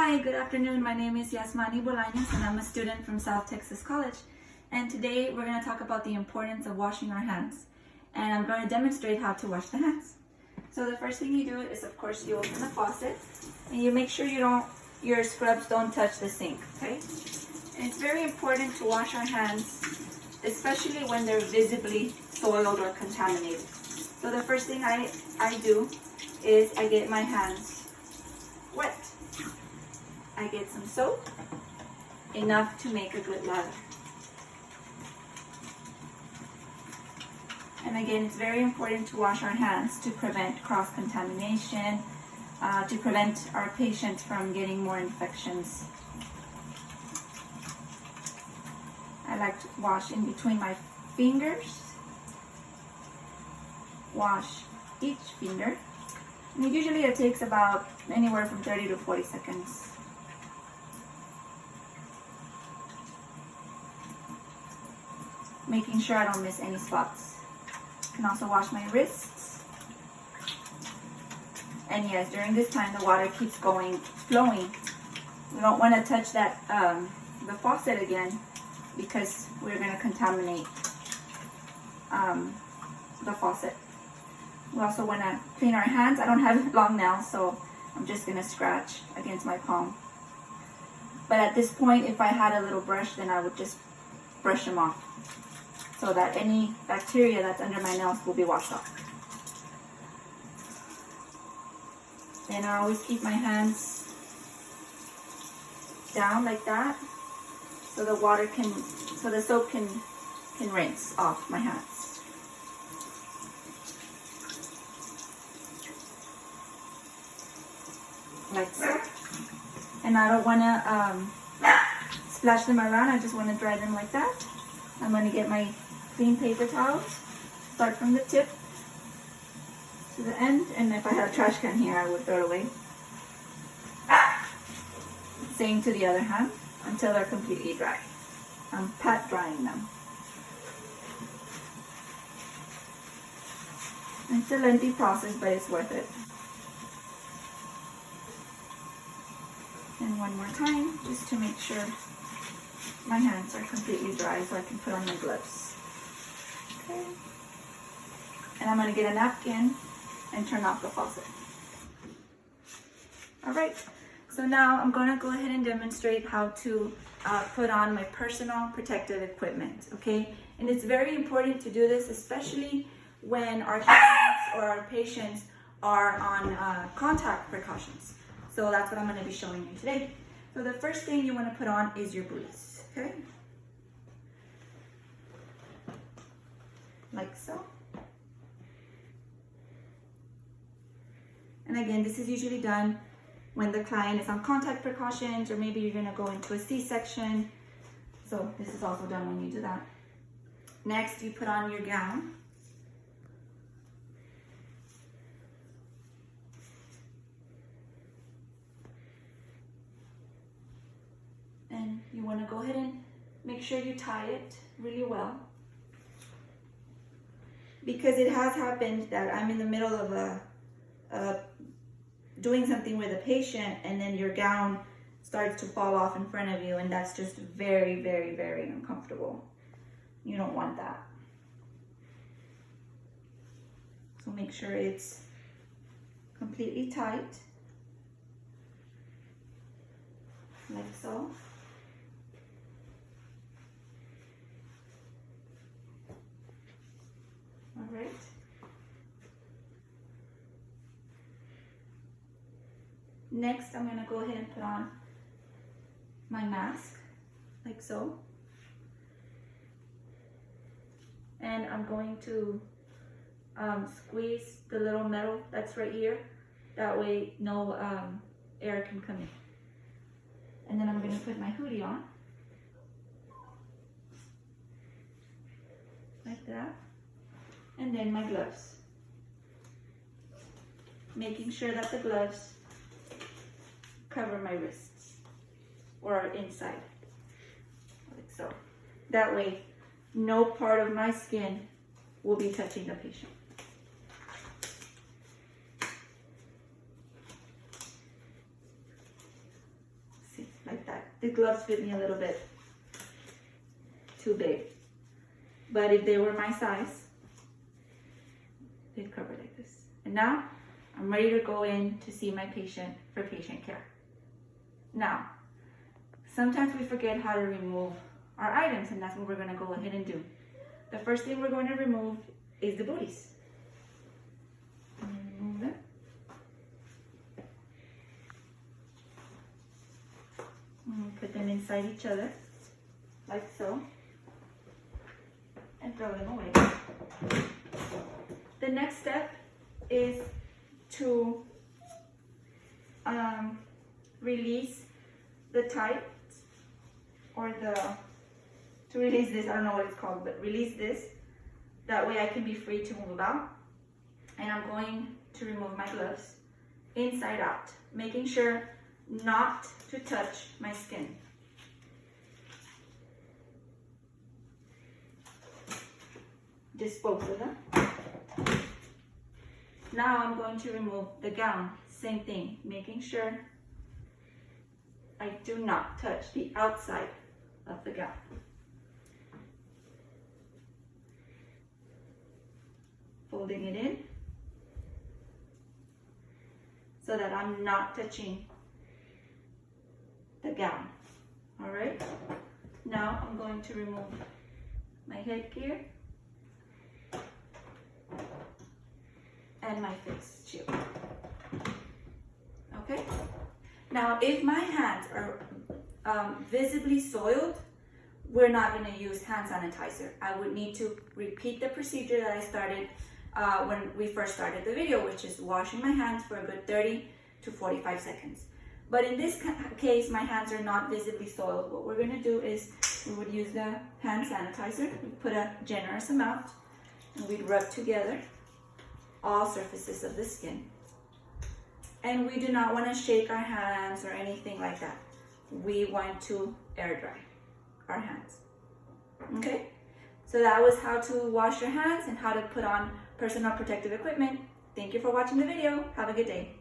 Hi, good afternoon. My name is Yasmani Bolaños and I'm a student from South Texas College. And today we're going to talk about the importance of washing our hands. And I'm going to demonstrate how to wash the hands. So the first thing you do is, of course, you open the faucet and you make sure your scrubs don't touch the sink, okay? And it's very important to wash our hands, especially when they're visibly soiled or contaminated. So the first thing I do is I get my hands wet. I get some soap, enough to make a good lather. And again, it's very important to wash our hands to prevent cross-contamination, to prevent our patients from getting more infections. I like to wash in between my fingers. Wash each finger. And usually it takes about anywhere from 30 to 40 seconds. Making sure I don't miss any spots. I can also wash my wrists. And yes, during this time the water keeps flowing. We don't want to touch that the faucet again because we're going to contaminate the faucet. We also want to clean our hands. I don't have long nails, so I'm just going to scratch against my palm. But at this point, if I had a little brush, then I would just brush them off, so that any bacteria that's under my nails will be washed off. And I always keep my hands down like that, so the soap can rinse off my hands. Like so. And I don't want to splash them around, I just want to dry them like that. I'm going to get my clean paper towels, start from the tip to the end, and if I had a trash can here, I would throw it away. Same to the other hand until they're completely dry. I'm pat drying them. It's a lengthy process, but it's worth it. And one more time, just to make sure my hands are completely dry so I can put on my gloves. Okay. And I'm going to get a napkin and turn off the faucet. Alright, so now I'm going to go ahead and demonstrate how to put on my personal protective equipment, okay? And it's very important to do this, especially when our clients or our patients are on contact precautions. So that's what I'm going to be showing you today. So the first thing you want to put on is your boots, okay? Like so. And again, this is usually done when the client is on contact precautions, or maybe you're going to go into a C-section. So this is also done when you do that. Next, you put on your gown. And you want to go ahead and make sure you tie it really well. Because it has happened that I'm in the middle of doing something with a patient, and then your gown starts to fall off in front of you, and that's just very, very, very uncomfortable. You don't want that. So make sure it's completely tight, like so. All right. Next, I'm going to go ahead and put on my mask, like so. And I'm going to squeeze the little metal that's right here. That way no air can come in. And then I'm going to put my hoodie on, like that. And then my gloves. Making sure that the gloves cover my wrists or are inside, like so. That way, no part of my skin will be touching the patient. like that. The gloves fit me a little bit too big. But if they were my size, they'd cover like this. And now I'm ready to go in to see my patient for patient care. Now, sometimes we forget how to remove our items, and that's what we're gonna go ahead and do. The first thing we're going to remove is the booties. Remove them. Put them inside each other, like so, and throw them away. The next step is to release the tight, or to release this, I don't know what it's called, but release this. That way I can be free to move about. And I'm going to remove my gloves inside out, making sure not to touch my skin. Dispose of them. Now I'm going to remove the gown. Same thing, making sure I do not touch the outside of the gown. Folding it in so that I'm not touching the gown. All right, now I'm going to remove my headgear and my face shield. Okay, now if my hands are visibly soiled, we're not going to use hand sanitizer. I would need to repeat the procedure that I started when we first started the video, which is washing my hands for a good 30 to 45 seconds. But in this case, my hands are not visibly soiled. What we're going to do is we would use the hand sanitizer. We put a generous amount and we'd rub together all surfaces of the skin. And we do not want to shake our hands or anything like that. We want to air dry our hands. Okay? So that was how to wash your hands and how to put on personal protective equipment. Thank you for watching the video. Have a good day.